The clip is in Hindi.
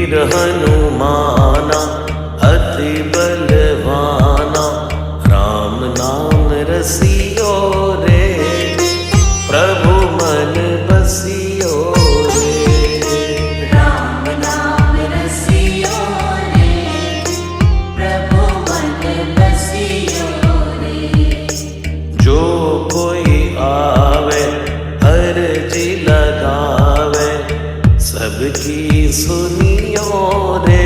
वीर हनुमाना अति बलवाना, राम नाम रसियो रे, प्रभु मन बसियो रे। राम नाम रसियो रे, प्रभु मन बसियो रे। जो कोई आवे अर्जी लगावे, सबकी सुनियो रे।